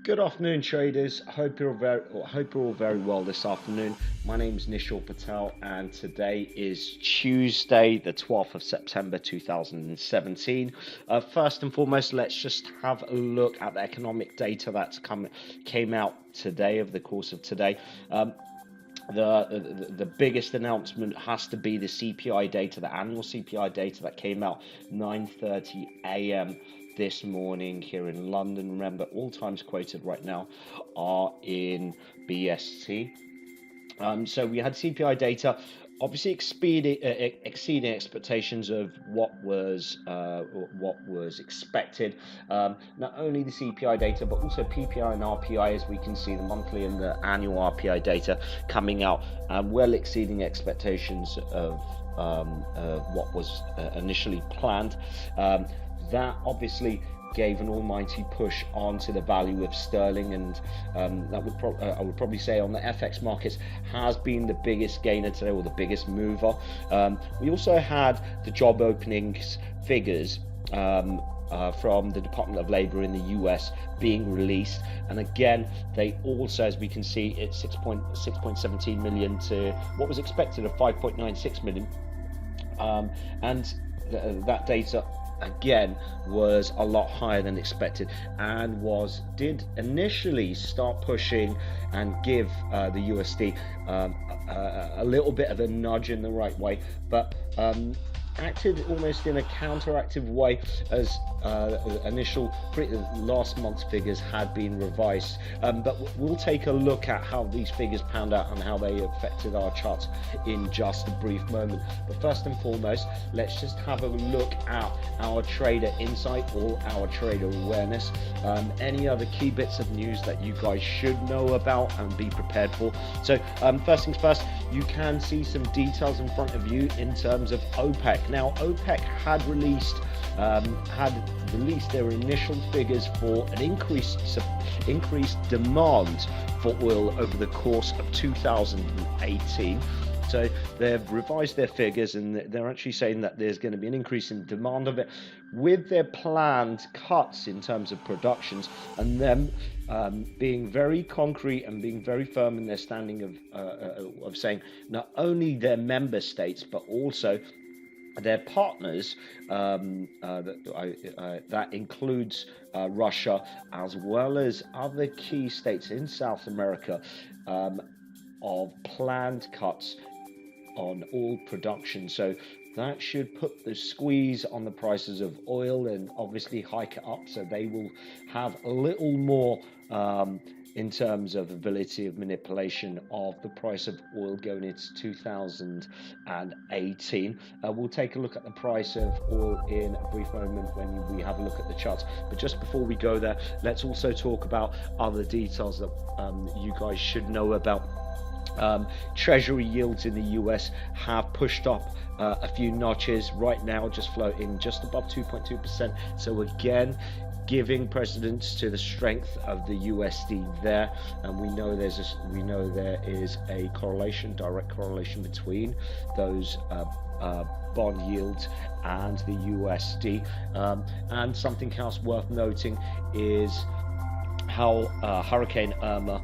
Good afternoon, traders. I hope you're all very well this afternoon. My name is Nishal Patel, and today is Tuesday, the 12th of September 2017. First and foremost, let's just have a look at the economic data came out today, over the course of today. The biggest announcement has to be the CPI data, the annual CPI data that came out 9:30 a.m. this morning here in London. Remember, all times quoted right now are in BST. So we had CPI data, obviously exceeding expectations of what was expected. Not only the CPI data, but also PPI and RPI, as we can see, the monthly and the annual RPI data coming out, well exceeding expectations of what was initially planned. That obviously gave an almighty push onto the value of sterling, and I would probably say on the FX markets has been the biggest gainer today, or the biggest mover. We also had the job openings figures from the Department of Labor in the US being released, and again they also, as we can see, it's 6.17 million to what was expected of 5.96 million, and that data again was a lot higher than expected, and did initially start pushing and give the USD a little bit of a nudge in the right way, but acted almost in a counteractive way as last month's figures had been revised. But we'll take a look at how these figures panned out and how they affected our charts in just a brief moment. But first and foremost, let's just have a look at our trader insight or our trader awareness. Any other key bits of news that you guys should know about and be prepared for. So first things first, you can see some details in front of you in terms of OPEC. Now, OPEC had released their initial figures for an increased demand for oil over the course of 2018. So they've revised their figures, and they're actually saying that there's going to be an increase in demand of it, with their planned cuts in terms of productions, and them being very concrete and being very firm in their standing of saying not only their member states but also their partners, that includes Russia, as well as other key states in South America, of planned cuts on oil production. So that should put the squeeze on the prices of oil and obviously hike it up, so they will have a little more in terms of ability of manipulation of the price of oil going into 2018. We'll take a look at the price of oil in a brief moment when we have a look at the charts. But just before we go there, let's also talk about other details that you guys should know about. Treasury yields in the US have pushed up a few notches right now, just floating just above 2.2%. So again, giving precedence to the strength of the USD there, and we know there is a direct correlation between those bond yields and the USD. And something else worth noting is how Hurricane Irma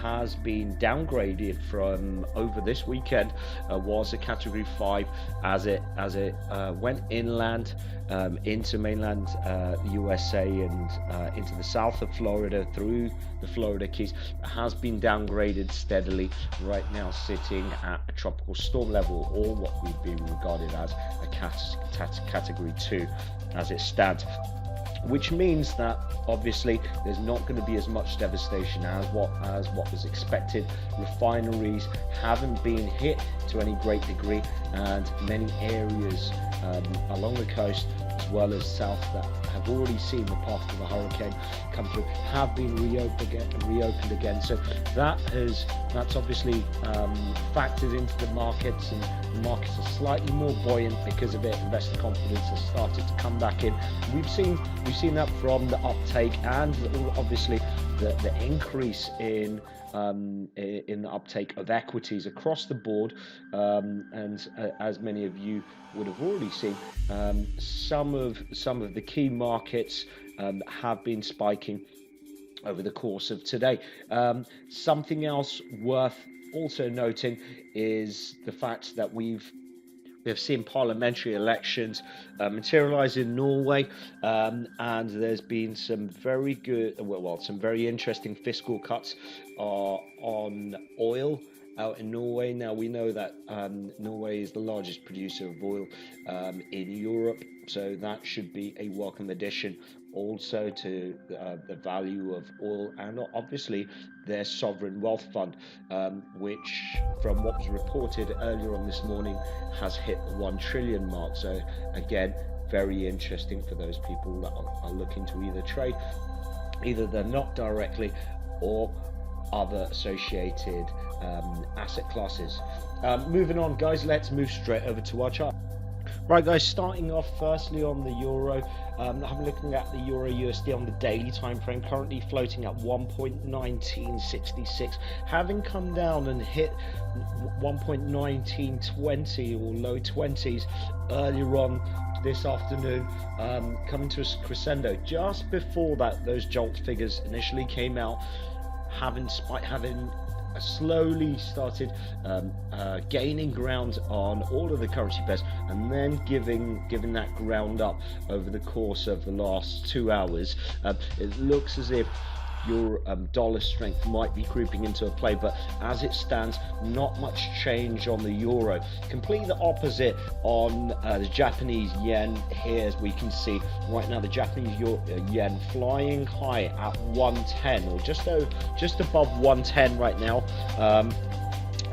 has been downgraded from over this weekend. Was a Category 5 as it went inland into mainland USA and into the south of Florida through the Florida Keys. It has been downgraded steadily, right now sitting at a tropical storm level, or what would be regarded as a Category 2 as it stands, which means that obviously there's not going to be as much devastation as what was expected. Refineries haven't been hit to any great degree, and many areas along the coast as well as south that have already seen the path of the hurricane come through have been reopened again. So that's obviously factored into the markets, and the markets are slightly more buoyant because of it. Investor confidence has started to come back in. We've seen that from the uptake and obviously the increase in the uptake of equities across the board, and as many of you would have already seen, some of the key markets have been spiking. over the course of today. Something else worth also noting is the fact that we have seen parliamentary elections materialize in Norway, and there's been some very good, well, some very interesting fiscal cuts on oil out in Norway. Now we know that Norway is the largest producer of oil in Europe, so that should be a welcome addition also to the value of oil, and obviously their sovereign wealth fund, which, from what was reported earlier on this morning, has hit the 1 trillion mark. So again, very interesting for those people that are looking to either trade, either they're not directly, or other associated asset classes. Moving on, guys, let's move straight over to our chart. Right, guys, starting off firstly on the euro. I'm looking at the euro USD on the daily time frame, currently floating at 1.1966, having come down and hit 1.1920 or low 20s earlier on this afternoon, coming to a crescendo just before that. Those jolt figures initially came out, having slowly started gaining ground on all of the currency pairs, and then giving that ground up over the course of the last 2 hours. It looks as if your dollar strength might be creeping into a play, but as it stands, not much change on the euro. Completely the opposite on the Japanese yen here, as we can see right now. The Japanese yen flying high at 110, or just above 110 right now.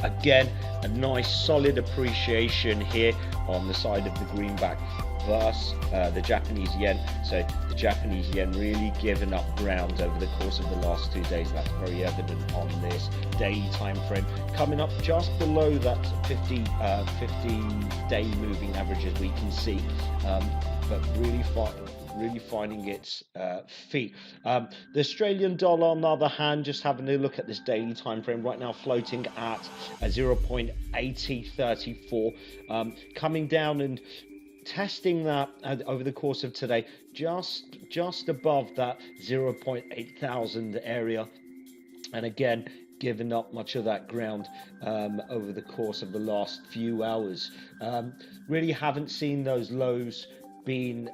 Again, a nice solid appreciation here on the side of the greenback versus the Japanese yen. So the Japanese yen really giving up ground over the course of the last 2 days. That's very evident on this daily time frame, coming up just below that 50-day moving average, as we can see, but really finding its feet. The Australian dollar, on the other hand, just having a look at this daily time frame right now, floating at 0.8034, coming down and testing that over the course of today, just above that 0.8000 area, and again giving up much of that ground over the course of the last few hours. Really haven't seen those lows being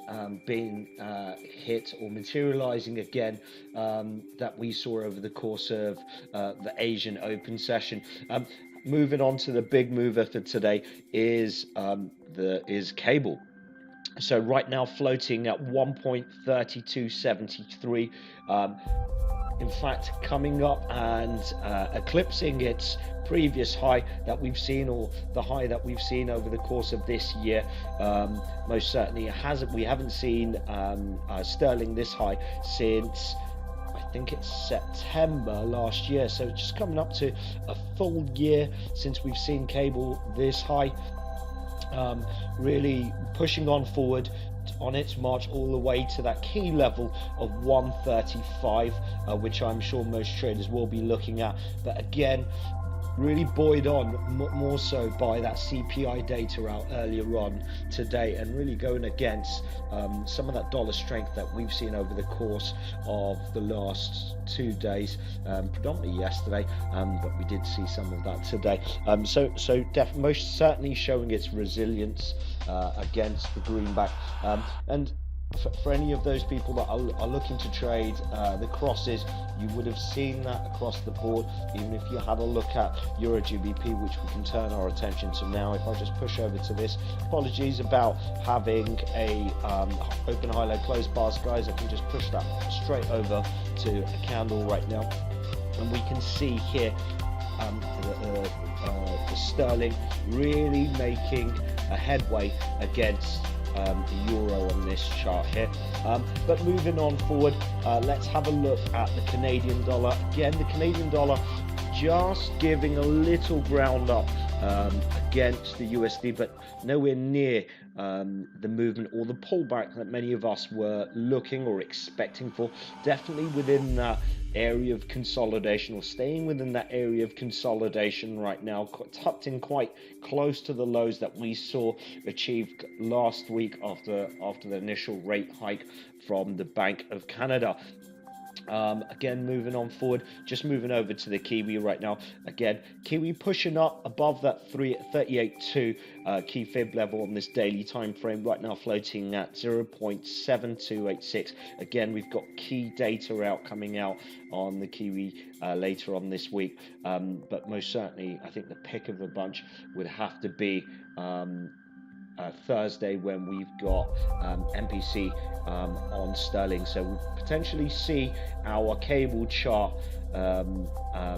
hit or materializing again that we saw over the course of the Asian Open session. Moving on to the big mover for today is cable. So right now floating at 1.3273. In fact, coming up and eclipsing its previous high that we've seen, or the high that we've seen over the course of this year. Most certainly it hasn't. We haven't seen sterling this high since, I think it's September last year. So it's just coming up to a full year since we've seen cable this high. Really pushing on forward on its march all the way to that key level of 135, which I'm sure most traders will be looking at. But again, really buoyed on more so by that CPI data out earlier on today, and really going against some of that dollar strength that we've seen over the course of the last 2 days, predominantly yesterday, but we did see some of that today. So most certainly showing its resilience against the greenback, and for any of those people that are looking to trade the crosses, you would have seen that across the board. Even if you had a look at Euro GBP, which we can turn our attention to now. If I just push over to this, apologies about having a open, high, low, close bars, guys. I can just push that straight over to a candle right now, and we can see here the sterling really making a headway against the euro on this chart here. But moving on forward, let's have a look at the Canadian dollar. Again, the Canadian dollar just giving a little ground up against the USD, but nowhere near the movement or the pullback that many of us were looking or expecting for. Definitely within that area of consolidation, or staying within that area of consolidation right now, tucked in quite close to the lows that we saw achieved last week after the initial rate hike from the Bank of Canada. Again, moving on forward, just moving over to the Kiwi right now. Again, Kiwi pushing up above that 38.2 key fib level on this daily time frame. Right now, floating at 0.7286. Again, we've got key data coming out on the Kiwi later on this week. But most certainly, I think the pick of the bunch would have to be Thursday, when we've got MPC on sterling. So we'll potentially see our cable chart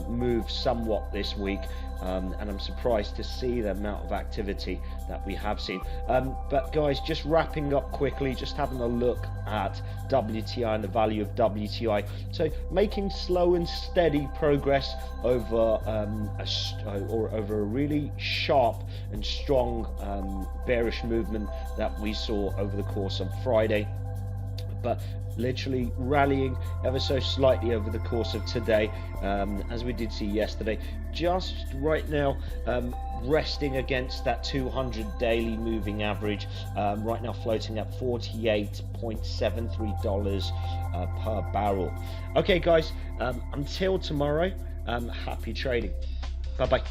move somewhat this week, and I'm surprised to see the amount of activity that we have seen. But guys, just wrapping up quickly, just having a look at WTI and the value of WTI. So making slow and steady progress over over a really sharp and strong bearish movement that we saw over the course of Friday, but literally rallying ever so slightly over the course of today, as we did see yesterday. Just right now resting against that 200 daily moving average, right now floating at $48.73 per barrel. Okay guys, until tomorrow, happy trading. Bye bye.